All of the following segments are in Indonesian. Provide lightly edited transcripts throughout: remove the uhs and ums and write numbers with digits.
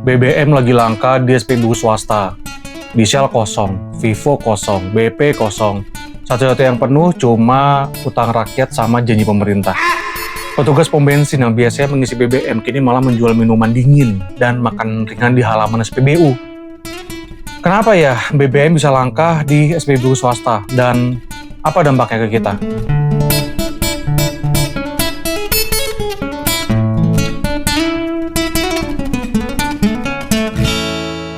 BBM lagi langka di SPBU swasta. Di Shell kosong, Vivo kosong, BP kosong. Satu-satu yang penuh cuma utang rakyat sama janji pemerintah. Petugas pom bensin yang biasanya mengisi BBM kini malah menjual minuman dingin dan makan ringan di halaman SPBU. Kenapa ya BBM bisa langka di SPBU swasta dan apa dampaknya ke kita?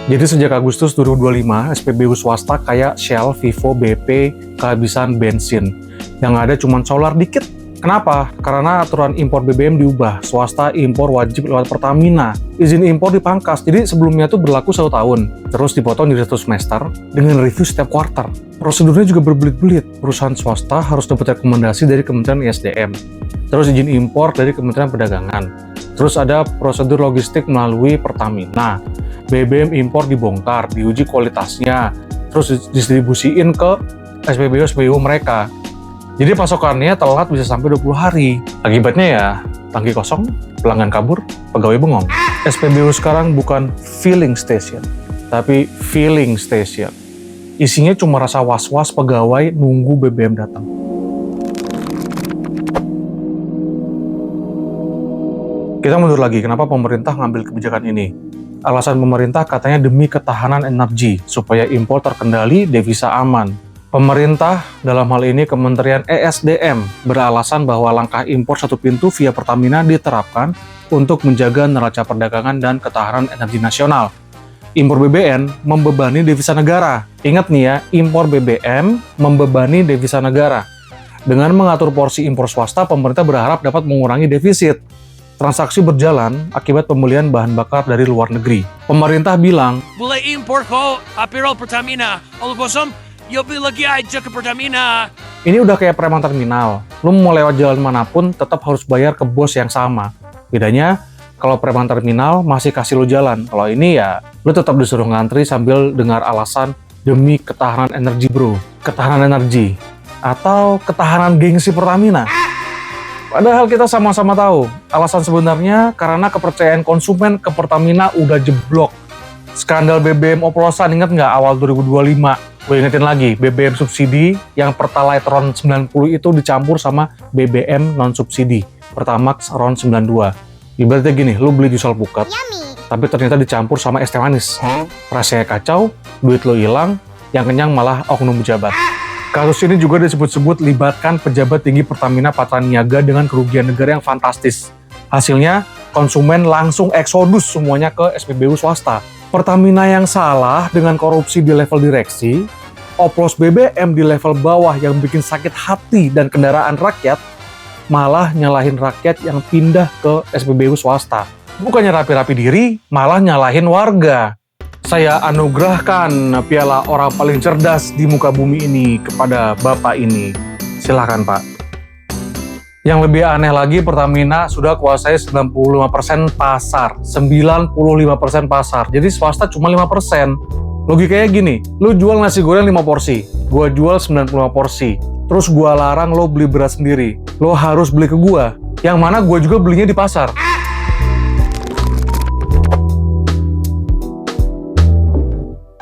Jadi sejak Agustus 2025, SPBU swasta kayak Shell, Vivo, BP kehabisan bensin. Yang ada cuma solar dikit. Kenapa? Karena aturan impor BBM diubah. Swasta impor wajib lewat Pertamina. Izin impor dipangkas. Jadi sebelumnya itu berlaku 1 tahun. Terus dipotong jadi 1 semester dengan review setiap kuartal. Prosedurnya juga berbelit-belit. Perusahaan swasta harus dapat rekomendasi dari Kementerian ISDM. Terus izin impor dari Kementerian Perdagangan. Terus ada prosedur logistik melalui Pertamina. BBM impor dibongkar, diuji kualitasnya, terus distribusiin ke SPBU mereka. Jadi pasokannya telat bisa sampai 20 hari. Akibatnya ya, tangki kosong, pelanggan kabur, pegawai bengong. SPBU sekarang bukan filling station, tapi filling station. Isinya cuma rasa was-was pegawai nunggu BBM datang. Kita mundur lagi, kenapa pemerintah ngambil kebijakan ini? Alasan pemerintah katanya demi ketahanan energi, supaya impor terkendali, devisa aman. Pemerintah, dalam hal ini Kementerian ESDM, beralasan bahwa langkah impor satu pintu via Pertamina diterapkan untuk menjaga neraca perdagangan dan ketahanan energi nasional. Impor BBM membebani devisa negara. Ingat nih ya, impor BBM membebani devisa negara. Dengan mengatur porsi impor swasta, pemerintah berharap dapat mengurangi defisit. Transaksi berjalan akibat pembelian bahan bakar dari luar negeri. Pemerintah bilang, boleh impor kok, pero Pertamina. Kalau kosong, ya beli lagi aja ke Pertamina. Ini udah kayak preman terminal. Lu mau lewat jalan manapun, tetap harus bayar ke bos yang sama. Bedanya, kalau preman terminal masih kasih lu jalan. Kalau ini ya, lu tetap disuruh ngantri sambil dengar alasan demi ketahanan energi bro. Ketahanan energi. Atau ketahanan gengsi Pertamina. Padahal kita sama-sama tahu, alasan sebenarnya karena kepercayaan konsumen ke Pertamina udah jeblok. Skandal BBM oplosan, ingat nggak awal 2025? Gue ingetin lagi, BBM subsidi yang Pertalite RON 90 itu dicampur sama BBM non-subsidi, Pertamax RON 92. Ibaratnya gini, lu beli jus alpukat, tapi ternyata dicampur sama es teh manis. Rasanya kacau, duit lo hilang, yang kenyang malah oknum pejabat. Kasus ini juga disebut-sebut libatkan pejabat tinggi Pertamina Patraniaga dengan kerugian negara yang fantastis. Hasilnya, konsumen langsung eksodus semuanya ke SPBU swasta. Pertamina yang salah dengan korupsi di level direksi, oplos BBM di level bawah yang bikin sakit hati dan kendaraan rakyat, malah nyalahin rakyat yang pindah ke SPBU swasta. Bukannya rapi-rapi diri, malah nyalahin warga. Saya anugerahkan piala orang paling cerdas di muka bumi ini kepada Bapak ini. Silakan Pak. Yang lebih aneh lagi, Pertamina sudah kuasai 95% pasar. 95% pasar. Jadi swasta cuma 5%. Logikanya gini, lu jual nasi goreng 5 porsi, gua jual 95 porsi. Terus gua larang lo beli beras sendiri. Lo harus beli ke gua. Yang mana gua juga belinya di pasar.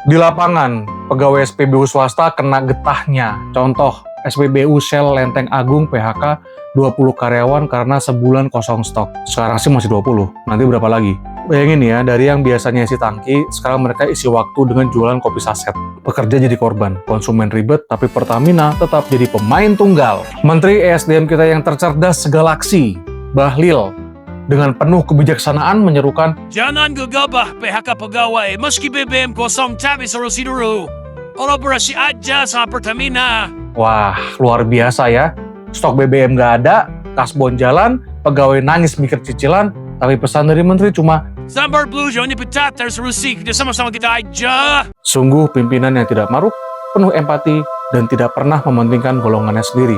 Di lapangan, pegawai SPBU swasta kena getahnya. Contoh, SPBU Shell Lenteng Agung PHK 20 karyawan karena sebulan kosong stok. Sekarang sih masih 20, nanti berapa lagi? Bayangin ya, dari yang biasanya isi tangki, sekarang mereka isi waktu dengan jualan kopi saset. Pekerja jadi korban, konsumen ribet, tapi Pertamina tetap jadi pemain tunggal. Menteri ESDM kita yang tercerdas segalaksi, Bahlil, dengan penuh kebijaksanaan menyerukan, jangan gegabah PHK pegawai, meski BBM kosong tapi seru dulu. Kolaborasi aja sama Pertamina. Wah, luar biasa ya. Stok BBM nggak ada, kasbon jalan, pegawai nangis mikir cicilan, tapi pesan dari menteri cuma, Sambar Blue jangan dipecat, terus rusik, udah sama-sama kita aja. Sungguh pimpinan yang tidak maruk, penuh empati, dan tidak pernah mementingkan golongannya sendiri.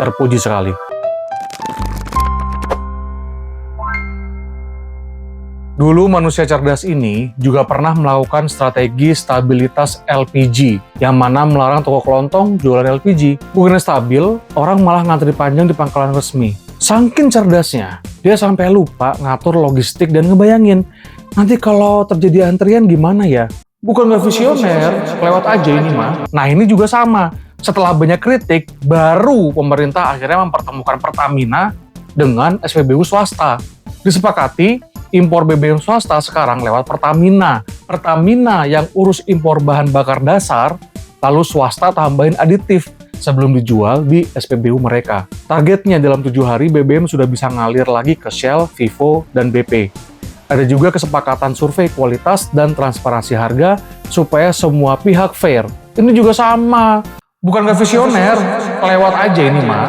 Terpuji sekali. Dulu manusia cerdas ini juga pernah melakukan strategi stabilitas LPG, yang mana melarang toko kelontong jualan LPG. Bukannya stabil, orang malah ngantri panjang di pangkalan resmi. Saking cerdasnya, dia sampai lupa ngatur logistik dan ngebayangin, Nanti kalau terjadi antrian gimana ya? Bukan nggak visioner, lewat aja ini mah. Nah ini juga sama. Setelah banyak kritik, baru pemerintah akhirnya mempertemukan Pertamina dengan SPBU swasta. Disepakati, impor BBM swasta sekarang lewat Pertamina. Pertamina yang urus impor bahan bakar dasar, lalu swasta tambahin aditif sebelum dijual di SPBU mereka. Targetnya dalam 7 hari BBM sudah bisa ngalir lagi ke Shell, Vivo, dan BP. Ada juga kesepakatan survei kualitas dan transparansi harga supaya semua pihak fair. Ini juga sama. Bukan nggak visioner, lewat aja ini mah.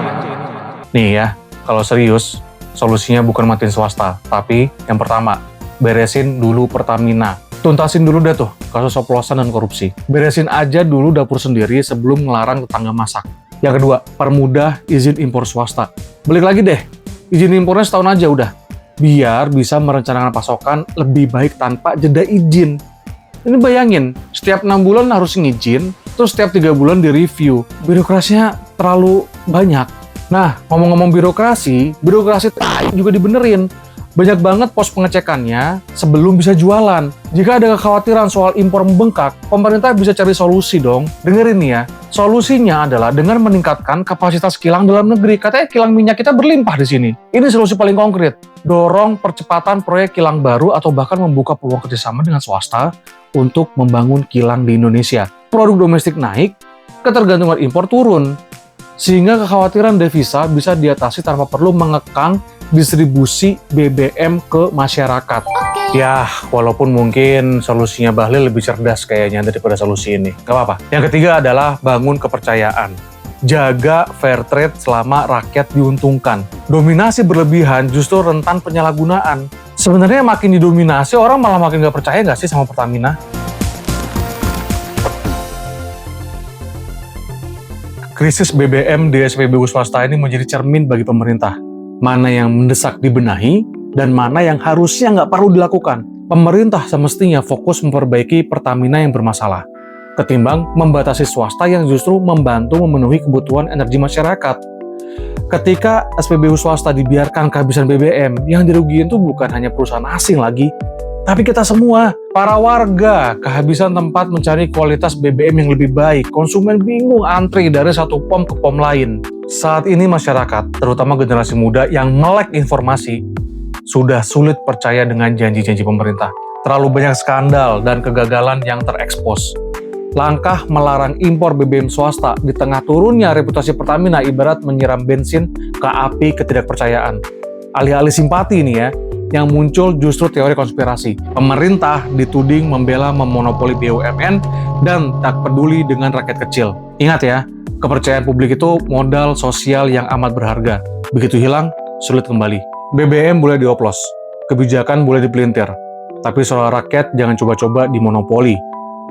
Nih ya, kalau serius, solusinya bukan matiin swasta, tapi yang pertama, beresin dulu Pertamina. Tuntasin dulu deh tuh kasus oplosan dan korupsi. Beresin aja dulu dapur sendiri sebelum ngelarang tetangga masak. Yang kedua, permudah izin impor swasta. Balik lagi deh, izin impornya setahun aja udah. Biar bisa merencanakan pasokan lebih baik tanpa jeda izin. Ini bayangin, setiap 6 bulan harus ngizin, terus setiap 3 bulan direview. Birokrasinya terlalu banyak. Nah, ngomong-ngomong birokrasi juga dibenerin. Banyak banget pos pengecekannya sebelum bisa jualan. Jika ada kekhawatiran soal impor membengkak, pemerintah bisa cari solusi dong. Dengerin nih ya, solusinya adalah dengan meningkatkan kapasitas kilang dalam negeri. Katanya kilang minyak kita berlimpah di sini. Ini solusi paling konkret. Dorong percepatan proyek kilang baru atau bahkan membuka peluang kerjasama dengan swasta untuk membangun kilang di Indonesia. Produk domestik naik, ketergantungan impor turun. Sehingga kekhawatiran devisa bisa diatasi tanpa perlu mengekang distribusi BBM ke masyarakat. Ya, walaupun mungkin solusinya Bahlil lebih cerdas kayaknya daripada solusi ini. Gak apa-apa. Yang ketiga adalah bangun kepercayaan. Jaga fair trade selama rakyat diuntungkan. Dominasi berlebihan justru rentan penyalahgunaan. Sebenarnya makin didominasi, orang malah makin gak percaya gak sih sama Pertamina? Krisis BBM di SPBU swasta ini menjadi cermin bagi pemerintah. Mana yang mendesak dibenahi, dan mana yang harusnya nggak perlu dilakukan. Pemerintah semestinya fokus memperbaiki Pertamina yang bermasalah, ketimbang membatasi swasta yang justru membantu memenuhi kebutuhan energi masyarakat. Ketika SPBU swasta dibiarkan kehabisan BBM, yang dirugikan itu bukan hanya perusahaan asing lagi, tapi kita semua, para warga, kehabisan tempat mencari kualitas BBM yang lebih baik. Konsumen bingung antri dari satu pom ke pom lain. Saat ini masyarakat, terutama generasi muda yang melek informasi, sudah sulit percaya dengan janji-janji pemerintah. Terlalu banyak skandal dan kegagalan yang terekspos. Langkah melarang impor BBM swasta di tengah turunnya reputasi Pertamina ibarat menyiram bensin ke api ketidakpercayaan. Alih-alih simpati nih ya, yang muncul justru teori konspirasi. Pemerintah dituding membela memonopoli BUMN dan tak peduli dengan rakyat kecil. Ingat ya, kepercayaan publik itu modal sosial yang amat berharga. Begitu hilang, sulit kembali. BBM boleh dioplos, kebijakan boleh dipelintir, tapi soal rakyat jangan coba-coba dimonopoli.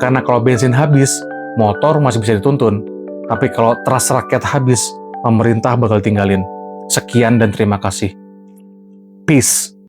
Karena kalau bensin habis, motor masih bisa dituntun. Tapi kalau trust rakyat habis, pemerintah bakal tinggalin. Sekian dan terima kasih. Peace.